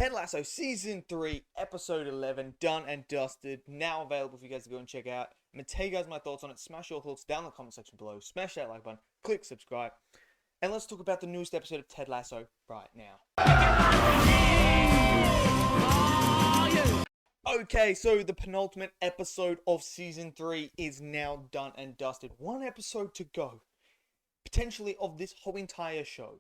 Ted Lasso Season 3, Episode 11, done and dusted, now available for you guys to go and check out. I'm going to tell you guys my thoughts on it. Smash your thoughts down in the comment section below. Smash that like button, click subscribe, and let's talk about the newest episode of Ted Lasso right now. Okay, so the penultimate episode of Season 3 is now done and dusted. One episode to go, potentially, of this whole entire show.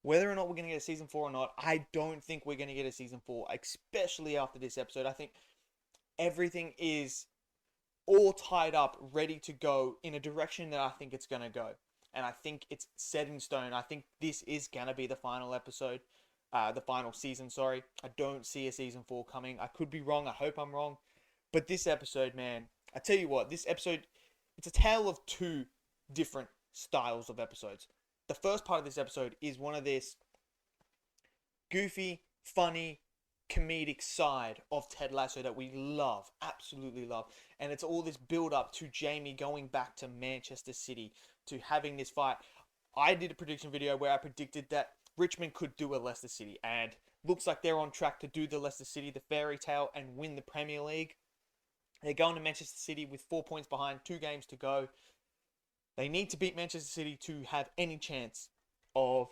Whether or not we're going to get a Season 4 or not, I don't think we're going to get a Season 4, especially after this episode. I think everything is all tied up, ready to go in a direction that I think it's going to go. And I think it's set in stone. I think this is going to be the final episode, the final season, sorry. I don't see a Season 4 coming. I could be wrong. I hope I'm wrong. But this episode, man, I tell you what, this episode, it's a tale of two different styles of episodes. The first part of this episode is one of this goofy, funny, comedic side of Ted Lasso that we love, absolutely love. And it's all this build up to Jamie going back to Manchester City, to having this fight. I did a prediction video where I predicted that Richmond could do a Leicester City, and looks like they're on track to do the Leicester City, the fairy tale, and win the Premier League. They're going to Manchester City with 4 points behind, 2 games to go. They need to beat Manchester City to have any chance of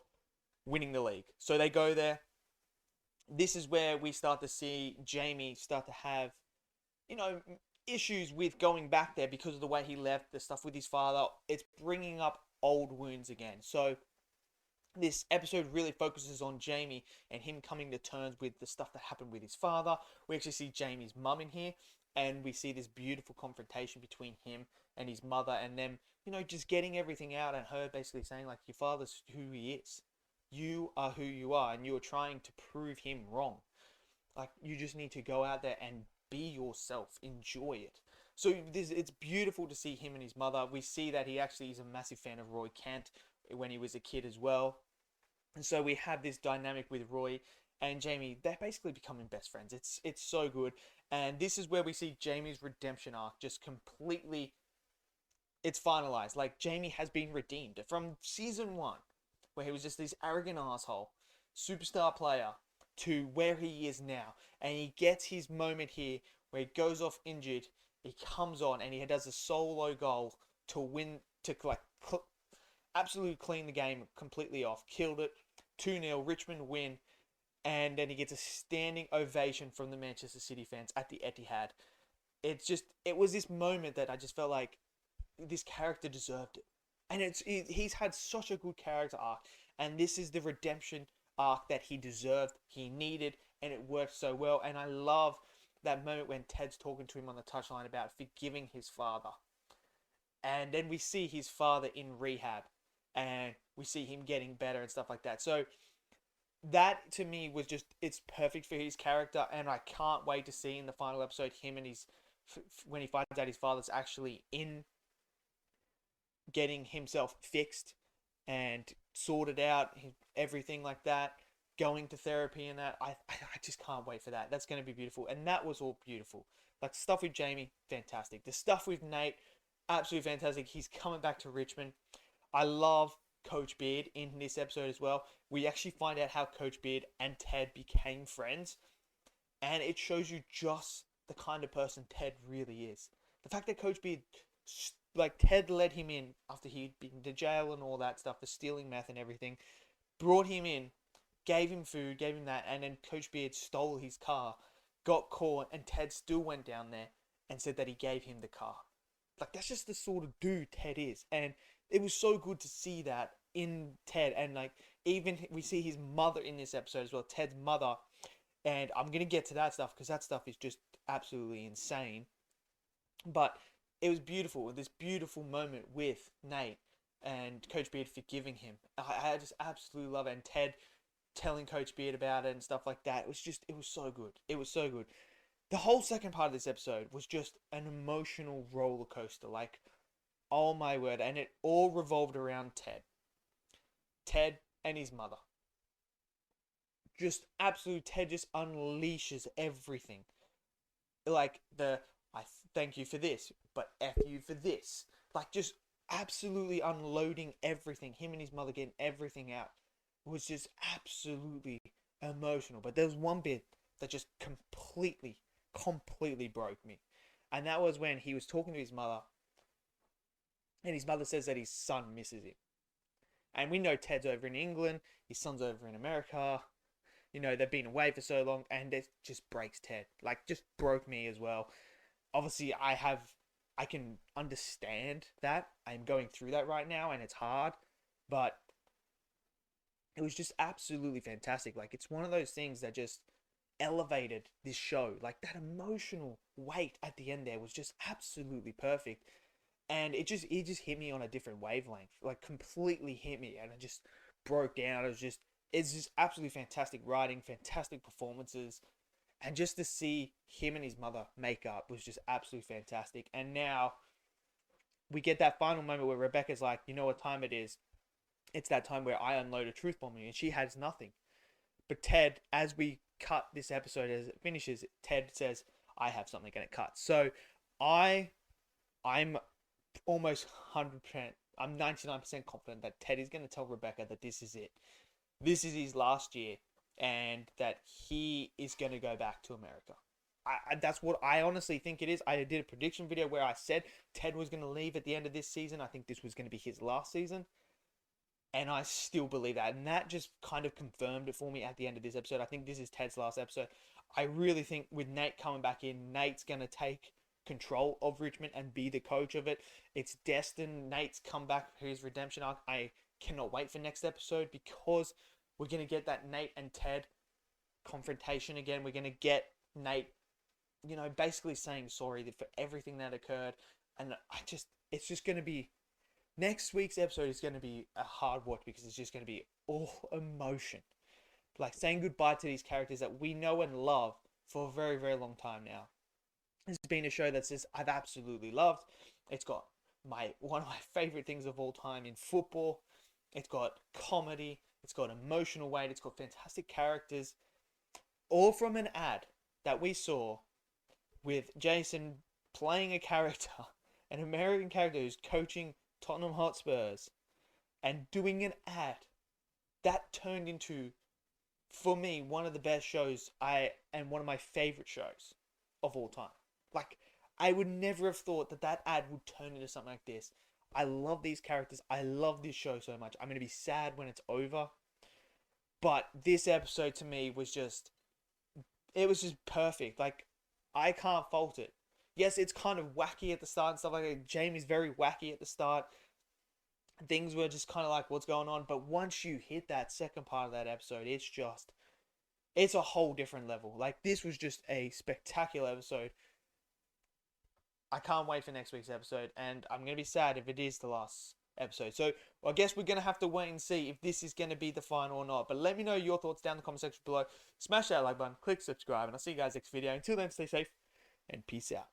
winning the league. So they go there. This is where we start to see Jamie start to have, issues with going back there because of the way he left, the stuff with his father. It's bringing up old wounds again. So this episode really focuses on Jamie and him coming to terms with the stuff that happened with his father. We actually see Jamie's mum in here, and we see this beautiful confrontation between him and his mother, and them, just getting everything out, and her basically saying, like, your father's who he is. You are who you are, and you are trying to prove him wrong. Like, you just need to go out there and be yourself. Enjoy it. So it's beautiful to see him and his mother. We see that he actually is a massive fan of Roy Kent when he was a kid as well. And so we have this dynamic with Roy and Jamie. They're basically becoming best friends. It's so good. And this is where we see Jamie's redemption arc just completely, it's finalized. Like, Jamie has been redeemed from season 1, where he was just this arrogant asshole, superstar player, to where he is now. And he gets his moment here where he goes off injured. He comes on and he does a solo goal to win, to absolutely clean the game completely off. Killed it. 2-0, Richmond win. And then he gets a standing ovation from the Manchester City fans at the Etihad. It was this moment that I just felt like this character deserved it. And he's had such a good character arc. And this is the redemption arc that he deserved, he needed, and it worked so well. And I love that moment when Ted's talking to him on the touchline about forgiving his father. And then we see his father in rehab. And we see him getting better and stuff like that. So that, to me, was just, it's perfect for his character. And I can't wait to see in the final episode him and when he finds out his father's actually in getting himself fixed and sorted out, everything like that, going to therapy and that. I just can't wait for that. That's going to be beautiful. And that was all beautiful. Like, stuff with Jamie, fantastic. The stuff with Nate, absolutely fantastic. He's coming back to Richmond. I love Coach Beard in this episode as well. We actually find out how Coach Beard and Ted became friends. And it shows you just the kind of person Ted really is. The fact that Coach Beard, like, Ted let him in after he'd been to jail and all that stuff for stealing meth and everything, brought him in, gave him food, gave him that, and then Coach Beard stole his car, got caught, and Ted still went down there and said that he gave him the car. Like, that's just the sort of dude Ted is. And it was so good to see that in Ted. And, like, even we see his mother in this episode as well, Ted's mother. And I'm going to get to that stuff because that stuff is just absolutely insane. But it was beautiful, this beautiful moment with Nate and Coach Beard forgiving him. I just absolutely love it. And Ted telling Coach Beard about it and stuff like that. It was so good. It was so good. The whole second part of this episode was just an emotional roller coaster. Like, oh my word. And it all revolved around Ted. Ted and his mother. Just absolute, Ted just unleashes everything. Like, I thank you for this, but F you for this. Like, just absolutely unloading everything. Him and his mother getting everything out was just absolutely emotional. But there was one bit that just completely broke me. And that was when he was talking to his mother, and his mother says that his son misses him. And we know Ted's over in England, his son's over in America. You know, they've been away for so long, and it just breaks Ted. Like, just broke me as well. Obviously, I can understand that. I'm going through that right now, and it's hard. But it was just absolutely fantastic. Like, it's one of those things that just elevated this show. Like, that emotional weight at the end there was just absolutely perfect. And it just hit me on a different wavelength. Like, completely hit me, and it just broke down. It's just absolutely fantastic writing, fantastic performances. And just to see him and his mother make up was just absolutely fantastic. And now we get that final moment where Rebecca's like, you know what time it is? It's that time where I unload a truth bomb on you, and she has nothing. But Ted, as we cut this episode, as it finishes, Ted says, I have something, and it cuts. So I'm almost 100%, I'm 99% confident that Ted is going to tell Rebecca that this is it. This is his last year, and that he is going to go back to America. That's what I honestly think it is. I did a prediction video where I said Ted was going to leave at the end of this season. I think this was going to be his last season. And I still believe that. And that just kind of confirmed it for me at the end of this episode. I think this is Ted's last episode. I really think with Nate coming back in, Nate's going to take control of Richmond and be the coach of it. It's destined. Nate's come back for his redemption arc. I cannot wait for next episode, because we're going to get that Nate and Ted confrontation again. We're going to get Nate, you know, basically saying sorry for everything that occurred. And it's just going to be, next week's episode is going to be a hard watch, because it's just going to be all emotion. Like, saying goodbye to these characters that we know and love for a very, very long time now. It's been a show that's just, I've absolutely loved. It's got one of my favorite things of all time in football. It's got comedy. It's got emotional weight. It's got fantastic characters. All from an ad that we saw with Jason playing a character, an American character who's coaching Tottenham Hotspurs, and doing an ad that turned into, for me, one of the best shows and one of my favorite shows of all time. Like, I would never have thought that ad would turn into something like this. I love these characters. I love this show so much. I'm going to be sad when it's over. But this episode to me was just, it was just perfect. Like, I can't fault it. Yes, it's kind of wacky at the start and stuff like that. Jamie's very wacky at the start. Things were just kind of like, what's going on? But once you hit that second part of that episode, it's a whole different level. Like, this was just a spectacular episode. I can't wait for next week's episode, and I'm going to be sad if it is the last episode. So I guess we're going to have to wait and see if this is going to be the final or not. But let me know your thoughts down in the comment section below. Smash that like button, click subscribe, and I'll see you guys next video. Until then, stay safe, and peace out.